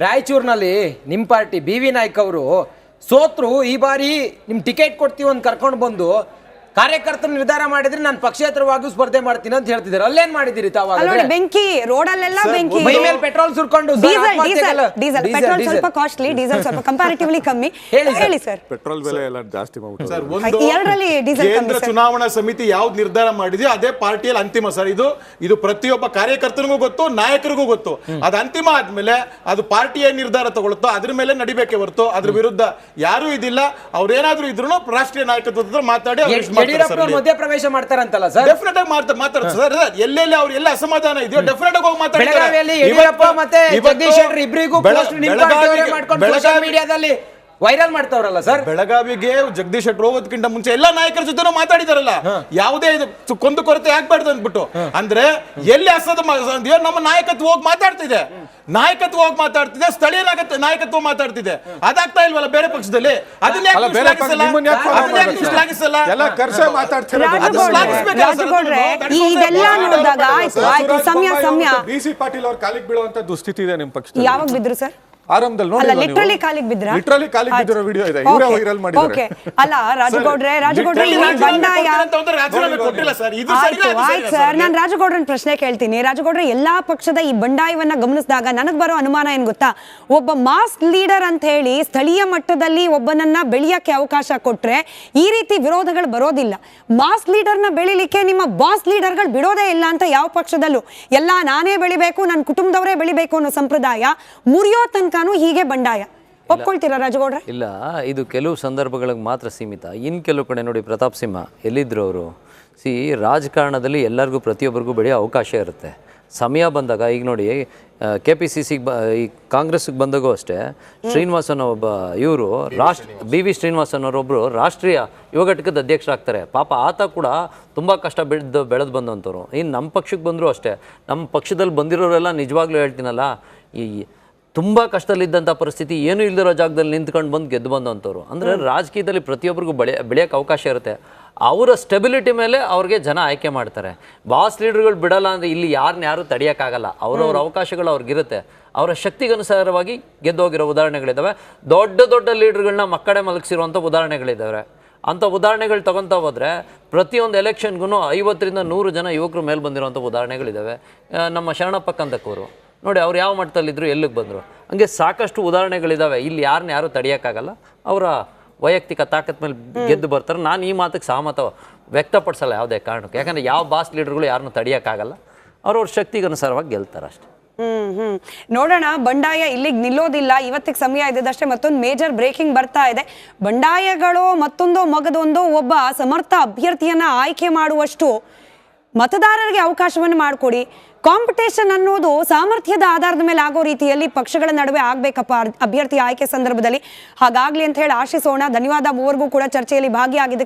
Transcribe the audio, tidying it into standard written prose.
ರಾಯಚೂರಿನಲ್ಲಿ ನಿಮ್ಮ party BV Naik ಅವರು ಸೋತ್ರು. ಈ ಬಾರಿ ನಿಮ್ ಟಿಕೆಟ್ ಕೊಡ್ತೀವಿ ಅಂತ ಕರ್ಕೊಂಡು ಬಂದು ಕಾರ್ಯಕರ್ತರು ನಿರ್ಧಾರ ಮಾಡಿದ್ರೆ ನಾನು ಪಕ್ಷೇತರವಾಗಿ ಸ್ಪರ್ಧೆ ಮಾಡ್ತೀನಿ ಅಂತ ಹೇಳ್ತಿದ್ದಾರೆ. ಅಲ್ಲೇನ್ ಮಾಡಿದಿರಿ ತಾವಾಗ? ಬೆಂಕಿ ರೋಡಲ್ಲೆಲ್ಲ ಬೆಂಕಿ, ಮೈ ಮೇಲೆ ಪೆಟ್ರೋಲ್ ಸುರ್ಕೊಂಡು ಡೀಸೆಲ್ ಪೆಟ್ರೋಲ್ ಸ್ವಲ್ಪ ಕಾಸ್ಟ್ಲಿ, ಡೀಸೆಲ್ ಸ್ವಲ್ಪ ಕಂಪ್ಯಾರಿಟಿವ್ಲಿ ಕಮ್ಮಿ. ಹೇಳಿ ಸರ್. ಪೆಟ್ರೋಲ್ ಬೆಲೆ ಎಲ್ಲ ಜಾಸ್ತಿ ಮಾಡ್ಬಿಟ್ಟು ಸರ್, ಒಂದು ಕೇಂದ್ರ ಚುನಾವಣಾ ಸಮಿತಿ ಯಾವ್ದು ನಿರ್ಧಾರ ಮಾಡಿದೆಯೋ ಅದೇ ಪಾರ್ಟಿಯಲ್ಲಿ ಅಂತಿಮ ಸರ್. ಇದು ಪ್ರತಿಯೊಬ್ಬ ಕಾರ್ಯಕರ್ತನಿಗೂ ಗೊತ್ತು, ನಾಯಕರಿಗೂ ಗೊತ್ತು. ಅದು ಅಂತಿಮ ಆದ್ಮೇಲೆ ಅದು ಪಾರ್ಟಿಯ ನಿರ್ಧಾರ ತಗೊಳುತ್ತೋ ಅದ್ರ ಮೇಲೆ ನಡಿಬೇಕೆ ಹೊರತು ಅದ್ರ ವಿರುದ್ಧ ಯಾರು ಇದಿಲ್ಲ. ಅವ್ರೇನಾದ್ರೂ ಇದ್ರು ರಾಷ್ಟ್ರೀಯ ನಾಯಕತ್ವದ ಹತ್ರ ಮಾತಾಡಿ ಯಡಿಯೂರಪ್ಪ ಮಧ್ಯ ಪ್ರವೇಶ ಮಾಡ್ತಾರಂತಲ್ಲ ಸರ್? ಡೆಫಿನೆಟ್ ಆಗಿ ಮಾಡ್ತಾರೆ ಸರ್. ಎಲ್ಲೆಲ್ಲಿ ಅವ್ರು ಎಲ್ಲ ಅಸಮಾಧಾನ ಇದೆಯೋ ಡೆಫಿನೆಟ್ ಆಗಿ ಹೋಗಿ ಮಾತಾಡ್ತಾರೆ. ಬೆಳಗಾವಿಯಲ್ಲಿ ಯಡಿಯೂರಪ್ಪ ಮತ್ತೆ ಜಗದೀಶ್ ಶೆಟ್ಟರ್ ಇಬ್ಬರಿಗೂ ಸೋಶಿಯಲ್ ಮೀಡಿಯಾದಲ್ಲಿ ವೈರಲ್ ಮಾಡ್ತಾವ್ರಲ್ಲ ಸರ್. ಬೆಳಗಾವಿಗೆ ಜಗದೀಶ್ ಶೆಟ್ಟರ್ ಹೋಗೋದಕ್ಕಿಂತ ಮುಂಚೆ ಎಲ್ಲಾ ನಾಯಕರ ಜೊತೆ ಮಾತಾಡಿದಾರಲ್ಲ, ಯಾವುದೇ ಕೊಂದು ಕೊರತೆ ಆಗ್ಬಾರ್ದು ಅಂದ್ಬಿಟ್ಟು. ಅಂದ್ರೆ ಎಲ್ಲಿ ಅಸಮಾಧಾನ ನಮ್ಮ ನಾಯಕತ್ವ ಹೋಗಿ ಮಾತಾಡ್ತಿದೆ, ಸ್ಥಳೀಯ ನಾಯಕತ್ವ ಮಾತಾಡ್ತಿದೆ. ಅದಾಗ್ತಾ ಇಲ್ವಲ್ಲ ಬೇರೆ ಪಕ್ಷದಲ್ಲಿ? ಅದನ್ನ BC ಪಾಟೀಲ್ ಅವ್ರ ಕಾಲಿಗೆ ಬೀಳುವಂತ ದುಸ್ಥಿತಿ ಇದೆ ನಿಮ್ಮ ಪಕ್ಷದಲ್ಲಿ. ಯಾವಾಗ ಬಿದ್ರು ಸರ್? ಆರಂಭದಲ್ಲಿ ನೋಡಿ, ಲಿಟರಲಿ ಕಾಲಿಗೆ ಬಿದ್ರಾ? ಲಿಟರಲಿ ಕಾಲಿಗೆ ಬಿದ್ದಿರೋ ವಿಡಿಯೋ ಇದೆ, ಇವರೇ ವೈರಲ್ ಮಾಡಿದ್ದಾರೆ. ಅಲ್ಲ ರಾಜಗೌಡ್ರೆ ಬಂಡಾಯ ಆಯ್ತು ಸರ್. ನಾನು ರಾಜಗೌಡ್ರನ್ ಪ್ರಶ್ನೆ ಕೇಳ್ತೀನಿ. ರಾಜಗೌಡ್ರೆ, ಎಲ್ಲಾ ಪಕ್ಷದ ಈ ಬಂಡಾಯವನ್ನ ಗಮನಿಸಿದಾಗ ನನಗ್ ಬರೋ ಅನುಮಾನ ಏನ್ ಗೊತ್ತಾ, ಒಬ್ಬ ಮಾಸ್ ಲೀಡರ್ ಅಂತ ಹೇಳಿ ಸ್ಥಳೀಯ ಮಟ್ಟದಲ್ಲಿ ಒಬ್ಬನನ್ನ ಬೆಳೆಯಕ್ಕೆ ಅವಕಾಶ ಕೊಟ್ರೆ ಈ ರೀತಿ ವಿರೋಧಗಳು ಬರೋದಿಲ್ಲ. ಮಾಸ್ ಲೀಡರ್ನ ಬೆಳಿಲಿಕ್ಕೆ ನಿಮ್ಮ ಬಾಸ್ ಲೀಡರ್ಗಳು ಬಿಡೋದೇ ಇಲ್ಲ ಅಂತ ಯಾವ ಪಕ್ಷದಲ್ಲೂ. ಎಲ್ಲ ನಾನೇ ಬೆಳಿಬೇಕು, ನನ್ನ ಕುಟುಂಬದವರೇ ಬೆಳಿಬೇಕು ಅನ್ನೋ ಸಂಪ್ರದಾಯ ಮುರಿಯೋ ತನಕ ಹೀಗೆ ಬಂಡಾಯ. ಒಪ್ಕೊಳ್ತೀರಾ ರಾಜಗೌಡ್ರೆ? ಇಲ್ಲ, ಇದು ಕೆಲವು ಸಂದರ್ಭಗಳಿಗೆ ಮಾತ್ರ ಸೀಮಿತ. ಇನ್ನು ಕೆಲವು ಕಡೆ ನೋಡಿ, ಪ್ರತಾಪ್ ಸಿಂಹ ಎಲ್ಲಿದ್ರು ಅವರು. ರಾಜಕಾರಣದಲ್ಲಿ ಎಲ್ಲರಿಗೂ ಪ್ರತಿಯೊಬ್ಬರಿಗೂ ಬೆಳೆಯೋ ಅವಕಾಶ ಇರುತ್ತೆ. ಸಮಯ ಬಂದಾಗ, ಈಗ ನೋಡಿ KPCC ಈ ಕಾಂಗ್ರೆಸ್ಗೆ ಬಂದಾಗೂ ಅಷ್ಟೇ, ಶ್ರೀನಿವಾಸನ್ ಒಬ್ಬ ಇವರು BV ಶ್ರೀನಿವಾಸನ್ ಅವರೊಬ್ಬರು ರಾಷ್ಟ್ರೀಯ ಯುವ ಘಟಕದ ಅಧ್ಯಕ್ಷರಾಗ್ತಾರೆ. ಪಾಪ ಆತ ಕೂಡ ತುಂಬ ಕಷ್ಟ ಬೆಳೆದು ಬಂದಂಥವ್ರು. ಇನ್ನು ನಮ್ಮ ಪಕ್ಷಕ್ಕೆ ಬಂದರೂ ಅಷ್ಟೇ, ನಮ್ಮ ಪಕ್ಷದಲ್ಲಿ ಬಂದಿರೋರೆಲ್ಲ ನಿಜವಾಗ್ಲೂ ಹೇಳ್ತೀನಲ್ಲ, ಈ ತುಂಬ ಕಷ್ಟದಲ್ಲಿದ್ದಂಥ ಪರಿಸ್ಥಿತಿ, ಏನೂ ಇಲ್ದಿರೋ ಜಾಗದಲ್ಲಿ ನಿಂತ್ಕೊಂಡು ಬಂದು ಗೆದ್ದು ಬಂದಂಥವ್ರು. ಅಂದರೆ ರಾಜಕೀಯದಲ್ಲಿ ಪ್ರತಿಯೊಬ್ಬರಿಗೂ ಬೆಳೆಯೋಕ್ಕೆ ಅವಕಾಶ ಇರುತ್ತೆ. ಅವರ ಸ್ಟೆಬಿಲಿಟಿ ಮೇಲೆ ಅವ್ರಿಗೆ ಜನ ಆಯ್ಕೆ ಮಾಡ್ತಾರೆ. ಬಾಸ್ ಲೀಡರ್ಗಳು ಬಿಡಲ್ಲ ಅಂದರೆ ಇಲ್ಲಿ ಯಾರು ತಡೆಯೋಕ್ಕಾಗಲ್ಲ. ಅವ್ರವ್ರ ಅವಕಾಶಗಳು ಅವ್ರಿಗಿರುತ್ತೆ. ಅವರ ಶಕ್ತಿಗನುಸಾರವಾಗಿ ಗೆದ್ದೋಗಿರೋ ಉದಾಹರಣೆಗಳಿದ್ದಾವೆ. ದೊಡ್ಡ ಲೀಡರ್ಗಳನ್ನ ಮಕ್ಕಳೇ ಮಲಗಿಸಿರುವಂಥ ಉದಾಹರಣೆಗಳಿದ್ದಾವೆ. ಅಂಥ ಉದಾಹರಣೆಗಳು ತೊಗೊತಾ ಹೋದರೆ ಪ್ರತಿಯೊಂದು ಎಲೆಕ್ಷನ್ಗೂ 50ರಿಂದ 100 ಜನ ಯುವಕರು ಮೇಲೆ ಬಂದಿರೋಂಥ ಉದಾಹರಣೆಗಳಿದ್ದಾವೆ. ನಮ್ಮ ಶರಣಪ್ಪ ಕಂದಕೂರು ನೋಡಿ, ಅವ್ರು ಯಾವ ಮಟ್ಟದಲ್ಲಿದ್ದರು, ಎಲ್ಲಿಗೆ ಬಂದರು, ಹಂಗೆ ಸಾಕಷ್ಟು ಉದಾಹರಣೆಗಳಿದ್ದಾವೆ. ಇಲ್ಲಿ ಯಾರು ತಡೆಯೋಕ್ಕಾಗಲ್ಲ. ಅವರ ವೈಯಕ್ತಿಕ ತಾಕತ್ ಮೇಲೆ ಗೆದ್ದು ಬರ್ತಾರೆ. ನಾನು ಈ ಮಾತಿಗೆ ಸಹಮತ ವ್ಯಕ್ತಪಡಿಸಲ್ಲ ಯಾವುದೇ ಕಾರಣಕ್ಕೆ. ಯಾಕಂದರೆ ಯಾವ ಬಾಸ್ ಲೀಡರ್ಗಳು ಯಾರನ್ನೂ ತಡೆಯೋಕ್ಕಾಗಲ್ಲ. ಅವ್ರವ್ರ ಶಕ್ತಿಗನುಸಾರವಾಗಿ ಗೆಲ್ತಾರೆ ಅಷ್ಟೇ. ನೋಡೋಣ, ಬಂಡಾಯ ಇಲ್ಲಿಗೆ ನಿಲ್ಲೋದಿಲ್ಲ. ಇವತ್ತಿಗೆ ಸಮಯ ಇದ್ದದಷ್ಟೇ ಮತ್ತೊಂದು ಮೇಜರ್ ಬ್ರೇಕಿಂಗ್ ಬರ್ತಾ ಇದೆ. ಬಂಡಾಯಗಳು ಮತ್ತೊಂದೋ ಮಗದೊಂದೋ ಒಬ್ಬ ಸಮರ್ಥ ಅಭ್ಯರ್ಥಿಯನ್ನ ಆಯ್ಕೆ ಮಾಡುವಷ್ಟು ಮತದಾರರಿಗೆ ಅವಕಾಶವನ್ನು ಮಾಡಿಕೊಡಿ. ಕಾಂಪಿಟೇಷನ್ ಅನ್ನೋದು ಸಾಮರ್ಥ್ಯದ ಆಧಾರದ ಮೇಲೆ ಆಗೋ ರೀತಿಯಲ್ಲಿ ಪಕ್ಷಗಳ ನಡುವೆ ಆಗ್ಬೇಕಪ್ಪ ಅಭ್ಯರ್ಥಿ ಆಯ್ಕೆ ಸಂದರ್ಭದಲ್ಲಿ. ಹಾಗಾಗ್ಲಿ ಅಂತ ಹೇಳಿ ಆಶಿಸೋಣ. ಧನ್ಯವಾದ ಮೂವರಿಗೂ ಕೂಡ ಚರ್ಚೆಯಲ್ಲಿ ಭಾಗಿಯಾಗಿದ್ದಕ್ಕೆ.